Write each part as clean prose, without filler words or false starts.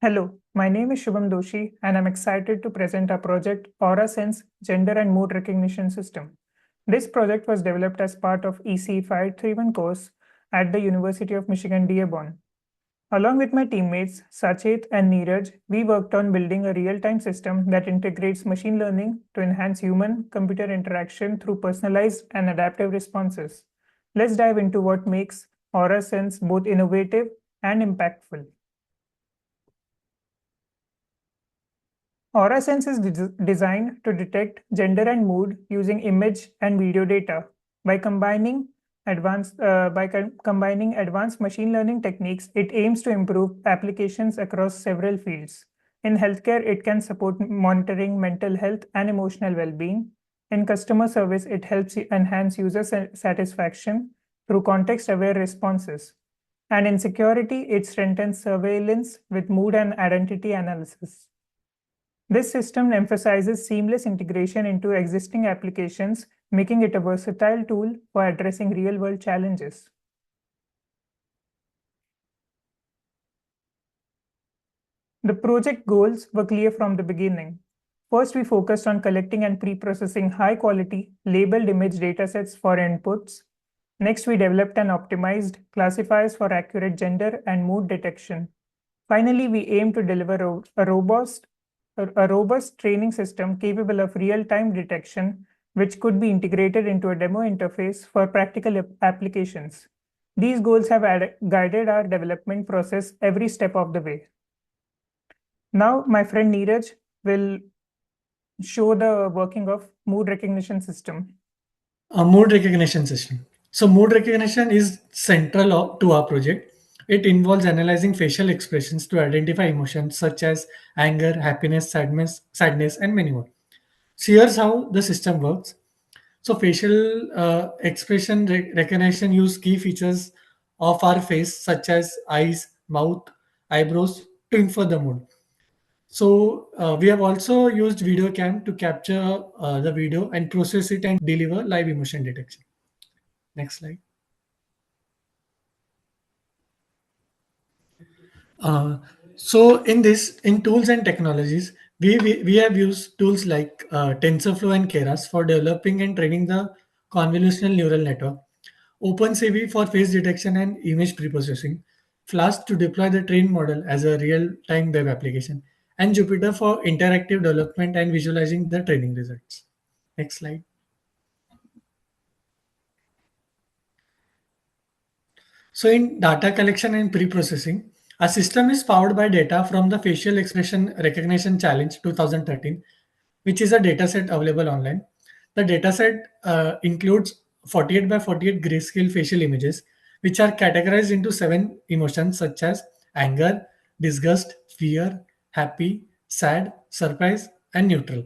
Hello, my name is Shubham Doshi, and I'm excited to present our project Aura Sense Gender and Mood Recognition System. This project was developed as part of ECE5831 course at the University of Michigan Dearborn. Along with my teammates Sachet and Neeraj, we worked on building a real-time system that integrates machine learning to enhance human-computer interaction through personalized and adaptive responses. Let's dive into what makes Aura Sense both innovative and impactful. AuraSense is designed to detect gender and mood using image and video data. By combining advanced machine learning techniques, it aims to improve applications across several fields. In healthcare, it can support monitoring mental health and emotional well-being. In customer service, it helps enhance user satisfaction through context-aware responses. And in security, it strengthens surveillance with mood and identity analysis. This system emphasizes seamless integration into existing applications, making it a versatile tool for addressing real-world challenges. The project goals were clear from the beginning. First, we focused on collecting and pre-processing high-quality labeled image datasets for inputs. Next, we developed and optimized classifiers for accurate gender and mood detection. Finally, we aim to deliver a robust training system capable of real-time detection, which could be integrated into a demo interface for practical applications. These goals have guided our development process every step of the way. Now, my friend Neeraj will show the working of mood recognition system. A mood recognition system. So mood recognition is central to our project. It involves analyzing facial expressions to identify emotions such as anger, happiness, sadness, and many more. So here's how the system works. So facial expression recognition use key features of our face such as eyes, mouth, eyebrows to infer the mood. So we have also used video cam to capture the video and process it and deliver live emotion detection. Next slide. Uh, so in tools and technologies, we have used tools like TensorFlow and Keras for developing and training the convolutional neural network, OpenCV for face detection and image preprocessing, Flask to deploy the trained model as a real-time web application, and Jupyter for interactive development and visualizing the training results. Next slide. So in data collection and pre-processing, our system is powered by data from the Facial Expression Recognition Challenge 2013, which is a dataset available online. The dataset includes 48 by 48 grayscale facial images, which are categorized into 7 emotions such as anger, disgust, fear, happy, sad, surprise, and neutral.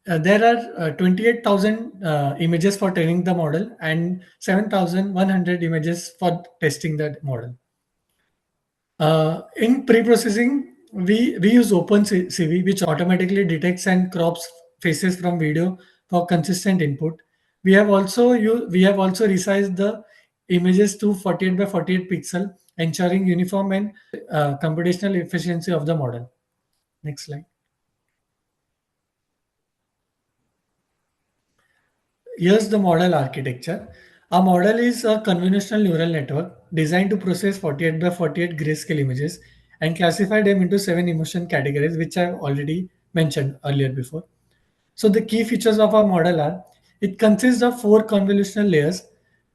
There are 28,000 images for training the model and 7,100 images for testing that model. In pre-processing, we use OpenCV, which automatically detects and crops faces from video for consistent input. We have also resized the images to 48 by 48 pixel, ensuring uniform and computational efficiency of the model. Next slide. Here's the model architecture. A model is a convolutional neural network designed to process 48 by 48 grayscale images and classify them into 7 emotion categories, which I've already mentioned earlier before. So the key features of our model are it consists of 4 convolutional layers,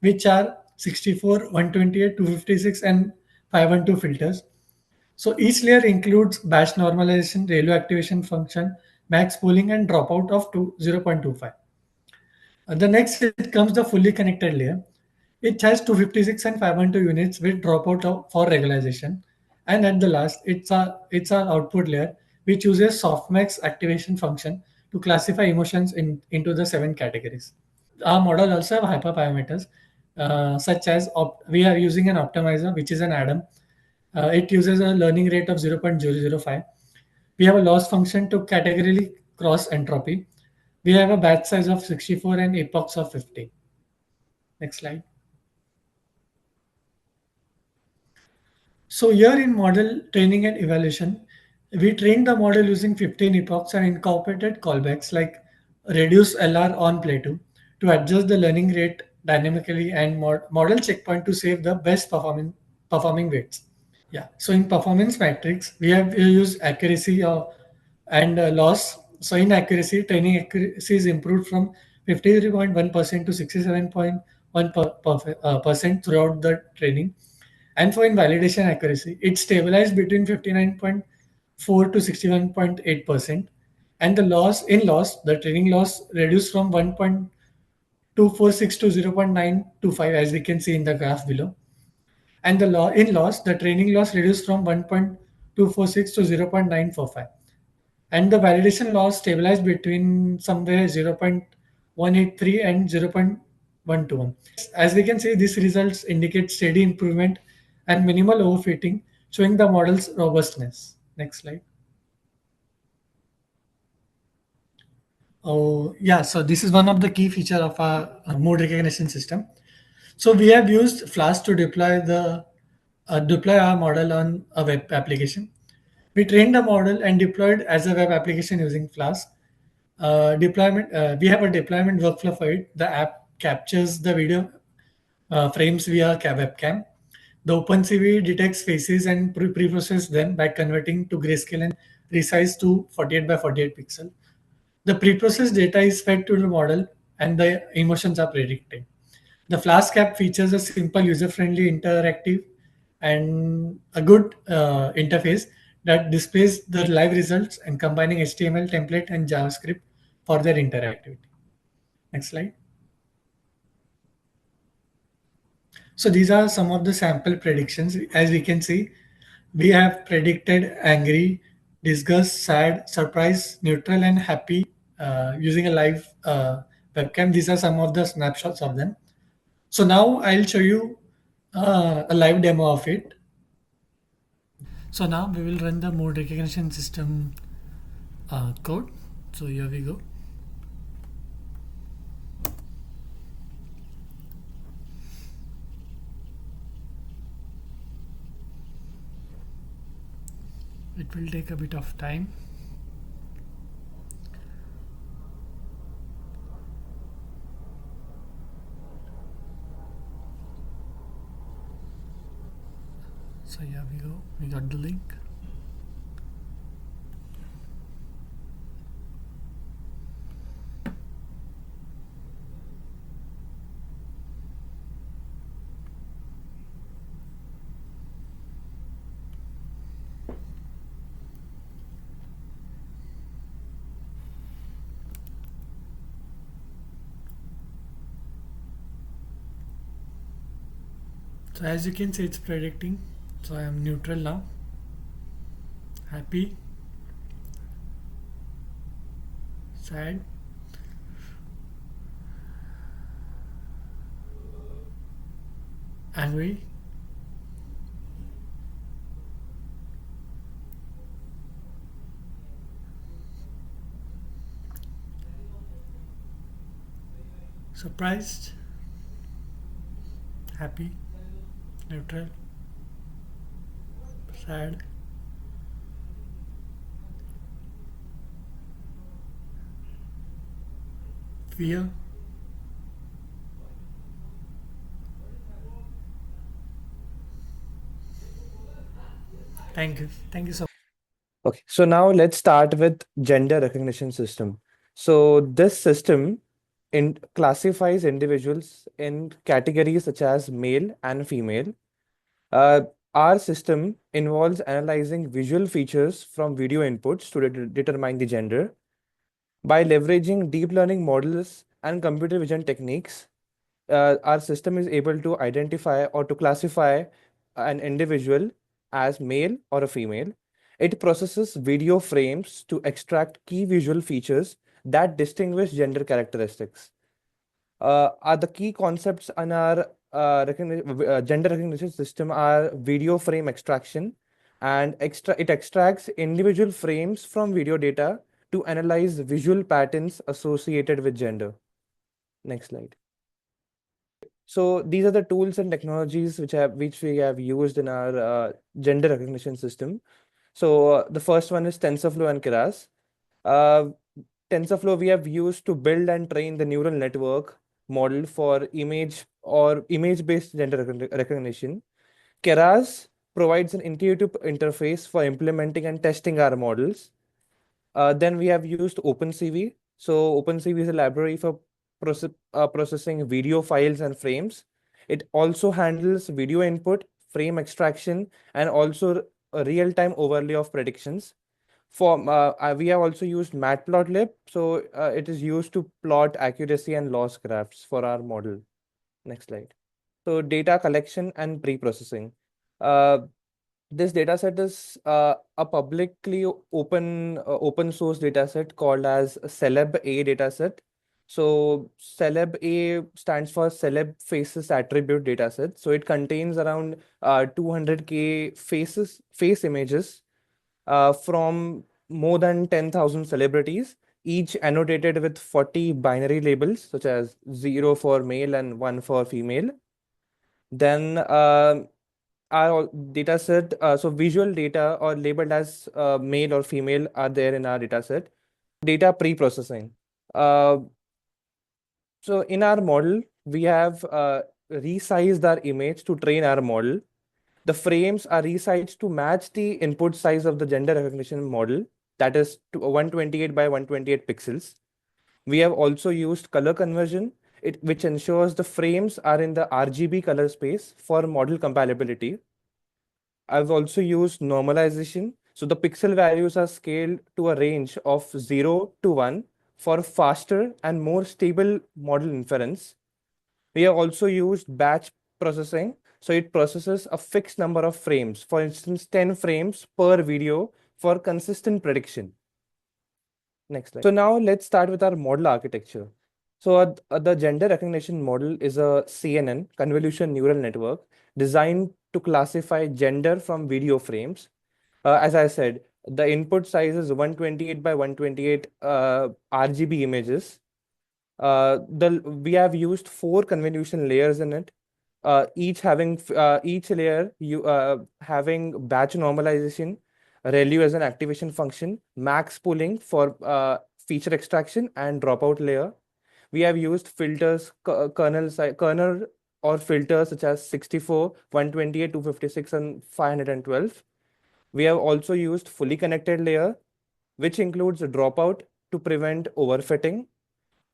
which are 64, 128, 256, and 512 filters. So each layer includes batch normalization, ReLU activation function, max pooling, and dropout of 0.25. The next it comes the fully connected layer. It has 256 and 512 units with dropout for regularization. And at the last, it's our output layer, which uses softmax activation function to classify emotions into the 7 categories. Our model also have hyperparameters, such as we are using an optimizer, which is an Adam. It uses a learning rate of 0.005. We have a loss function to categorically cross entropy. We have a batch size of 64 and epochs of 50. Next slide. So here in model training and evaluation, We trained the model using 15 epochs and incorporated callbacks like reduce LR on play to adjust the learning rate dynamically and model checkpoint to save the best performing weights. Yeah. So in performance metrics, we have used accuracy and loss. So in accuracy, training accuracy is improved from 53.1% to 67.1% throughout the training. And for invalidation accuracy, it stabilized between 59.4 to 61.8%. And the training loss reduced from 1.246 to 0.925, as we can see in the graph below. And the training loss reduced from 1.246 to 0.945. And the validation loss stabilized between somewhere 0.183 and 0.121. As we can see, these results indicate steady improvement and minimal overfitting, showing the model's robustness. Next slide. Oh, yeah. So this is one of the key feature of our mood recognition system. So we have used Flask to deploy our model on a web application. We trained the model and deployed as a web application using Flask. Deployment. We have a deployment workflow for it. The app captures the video frames via webcam. The OpenCV detects faces and pre-processes them by converting to grayscale and resize to 48 by 48 pixel. The pre-processed data is fed to the model and the emotions are predicted. The Flask app features a simple, user-friendly, interactive, and a good interface that displays the live results and combining HTML template and JavaScript for their interactivity. Next slide. So these are some of the sample predictions. As we can see, we have predicted angry, disgust, sad, surprise, neutral, and happy using a live webcam. These are some of the snapshots of them. So now I'll show you a live demo of it. So now we will run the mode recognition system code. So here we go. It will take a bit of time. So here we go. We got the link. So as you can see, it's predicting. So I am neutral now. Happy. Sad. Angry. Surprised. Happy. Neutral. Sad. Fear. Thank you. Thank you so much. Okay, so now let's start with gender recognition system. So this system classifies individuals in categories such as male and female. Uh, our system involves analyzing visual features from video inputs to determine the gender. By leveraging deep learning models and computer vision techniques, our system is able to identify or to classify an individual as male or a female. It processes video frames to extract key visual features that distinguish gender characteristics. Are the key concepts in our gender recognition system are video frame extraction, and it extracts individual frames from video data to analyze visual patterns associated with gender. Next slide. So these are the tools and technologies which we have used in our gender recognition system. So the first one is TensorFlow and Keras. Uh, TensorFlow we have used to build and train the neural network model for image or image-based gender recognition. Keras provides an intuitive interface for implementing and testing our models. Then we have used OpenCV. So OpenCV is a library for processing video files and frames. It also handles video input, frame extraction, and also a real-time overlay of predictions. We have also used matplotlib. So it is used to plot accuracy and loss graphs for our model. Next slide. So data collection and pre-processing. Uh, this dataset is a publicly open source dataset called as Celeb A dataset. So Celeb A stands for Celeb Faces Attribute dataset. So it contains around 200K face images from more than 10,000 celebrities, each annotated with 40 binary labels, such as 0 for male and 1 for female. Then our data set, so visual data or labeled as male or female are there in our data set. Data pre-processing. So in our model, we have resized our image to train our model. The frames are resized to match the input size of the gender recognition model, that is 128 by 128 pixels. We have also used color conversion, which ensures the frames are in the RGB color space for model compatibility. I've also used normalization. So the pixel values are scaled to a range of 0 to 1 for faster and more stable model inference. We have also used batch processing. So it processes a fixed number of frames, for instance, 10 frames per video for consistent prediction. Next slide. So now let's start with our model architecture. So the gender recognition model is a CNN, convolution neural network, designed to classify gender from video frames. As I said, the input size is 128 by 128 RGB images. We have used 4 convolution layers in it, each layer having batch normalization, ReLU as an activation function, max pooling for feature extraction, and dropout layer. We have used filters, kernel or filters such as 64, 128, 256, and 512. We have also used fully connected layer, which includes a dropout to prevent overfitting.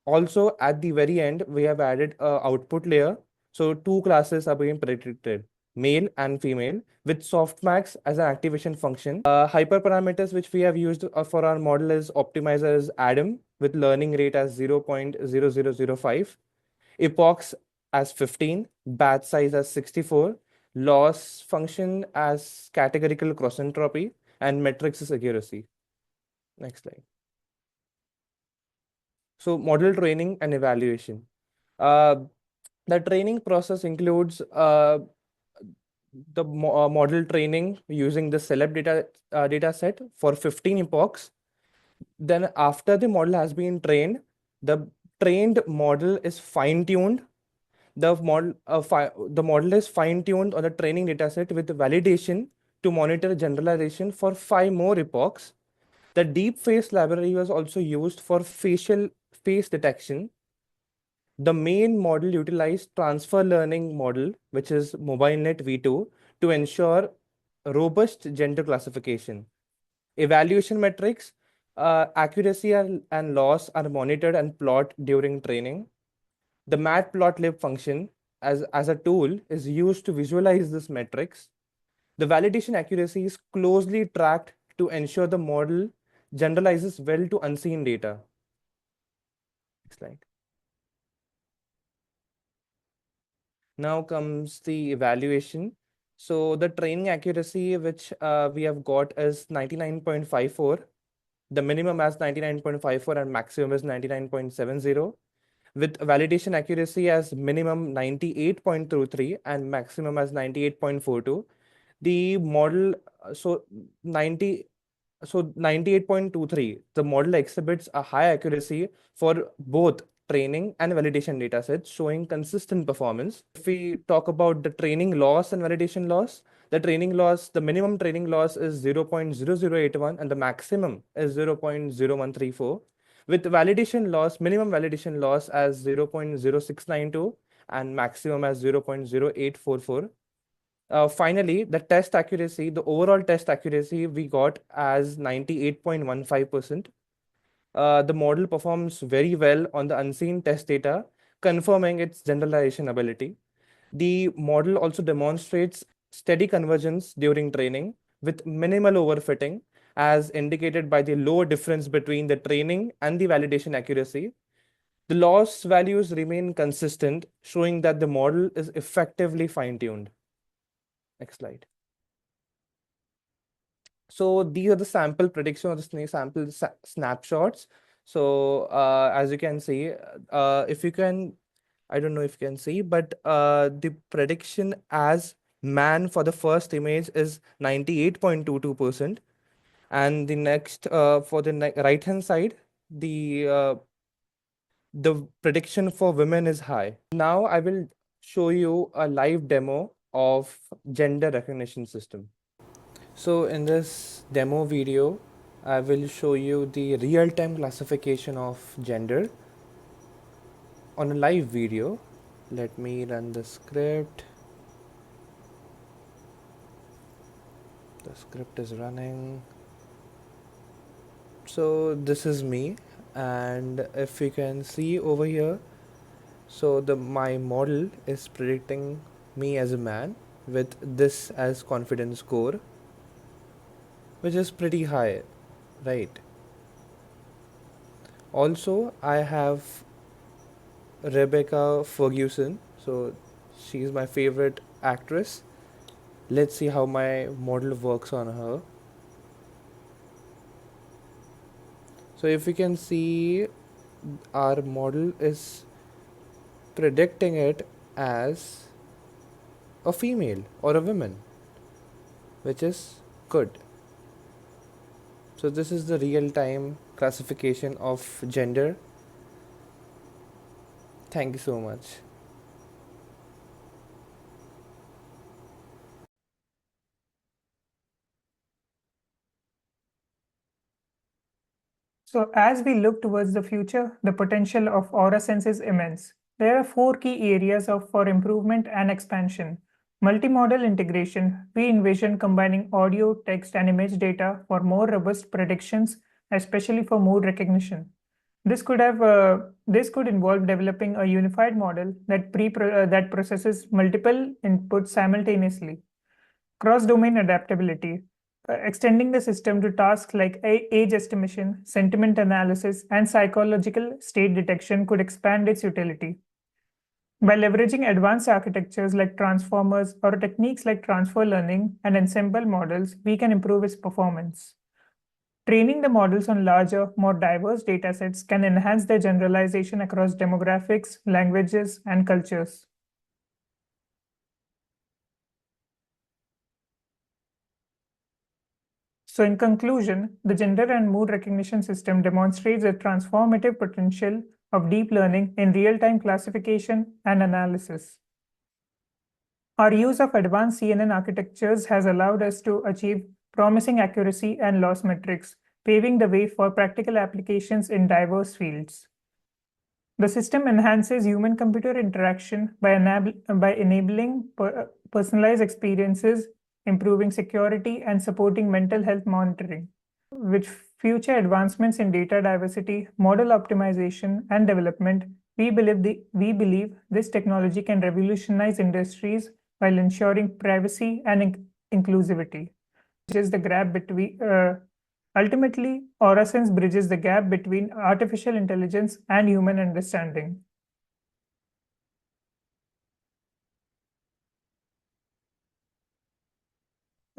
Also, at the very end, we have added a output layer. So 2 classes are being predicted, male and female, with softmax as an activation function. Hyperparameters which we have used for our model is optimizer as Adam with learning rate as 0.0005, epochs as 15, batch size as 64, loss function as categorical cross entropy, and metrics is accuracy. Next slide. So model training and evaluation. The training process includes the model training using the Celeb data set for 15 epochs. Then after the model has been trained, the trained model is fine-tuned. The model is fine-tuned on the training dataset with validation to monitor generalization for 5 more epochs. The deep face library was also used for facial face detection. The main model utilized transfer learning model, which is MobileNet V2, to ensure robust gender classification. Evaluation metrics, accuracy and loss are monitored and plotted during training. The matplotlib function as a tool is used to visualize these metrics. The validation accuracy is closely tracked to ensure the model generalizes well to unseen data. Next slide. Now comes the evaluation. So the training accuracy which we have got is 99.54. The minimum as 99.54 and maximum is 99.70. With validation accuracy as minimum 98.23 and maximum as 98.42. The model, so 98.23, the model exhibits a high accuracy for both training and validation datasets, showing consistent performance. If we talk about the training loss and validation loss, the minimum training loss is 0.0081 and the maximum is 0.0134, with minimum validation loss as 0.0692 and maximum as 0.0844. Finally, the overall test accuracy we got as 98.15%. The model performs very well on the unseen test data, confirming its generalization ability. The model also demonstrates steady convergence during training with minimal overfitting, as indicated by the low difference between the training and the validation accuracy. The loss values remain consistent, showing that the model is effectively fine-tuned. Next slide. So these are the sample prediction or the sample snapshots. So as you can see, if you can, I don't know if you can see, but the prediction as man for the first image is 98.22%. And the next, for the right hand side, the prediction for women is high. Now I will show you a live demo of gender recognition system. So in this demo video, I will show you the real-time classification of gender on a live video. Let me run the script. The script is running. So this is me, and if you can see over here, so my model is predicting me as a man with this as confidence score, which is pretty high, right? Also, I have Rebecca Ferguson, so she's my favorite actress. Let's see how my model works on her. So if you can see, our model is predicting it as a female or a woman, which is good. So this is the real-time classification of gender. Thank you so much. So as we look towards the future, the potential of Aura Sense is immense. There are 4 key areas for improvement and expansion. Multimodal integration. We envision combining audio, text, and image data for more robust predictions, especially for mood recognition. This could involve developing a unified model that processes multiple inputs simultaneously. Cross-domain adaptability. Extending the system to tasks like age estimation, sentiment analysis, and psychological state detection could expand its utility. By leveraging advanced architectures like transformers or techniques like transfer learning and ensemble models, we can improve its performance. Training the models on larger, more diverse datasets can enhance their generalization across demographics, languages, and cultures. So in conclusion, the gender and mood recognition system demonstrates the transformative potential of deep learning in real-time classification and analysis. Our use of advanced CNN architectures has allowed us to achieve promising accuracy and loss metrics, paving the way for practical applications in diverse fields. The system enhances human-computer interaction by enabling personalized experiences, improving security, and supporting mental health monitoring. With future advancements in data diversity, model optimization, and development, we believe this technology can revolutionize industries while ensuring privacy and inclusivity. Ultimately, AuraSense bridges the gap between artificial intelligence and human understanding.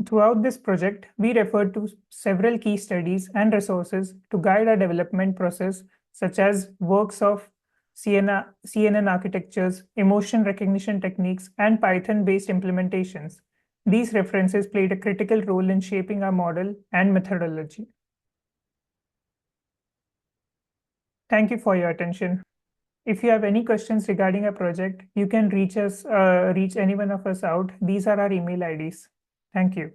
Throughout this project, we referred to several key studies and resources to guide our development process, such as works of CNN architectures, emotion recognition techniques, and Python-based implementations. These references played a critical role in shaping our model and methodology. Thank you for your attention. If you have any questions regarding our project, you can reach any one of us out. These are our email IDs. Thank you.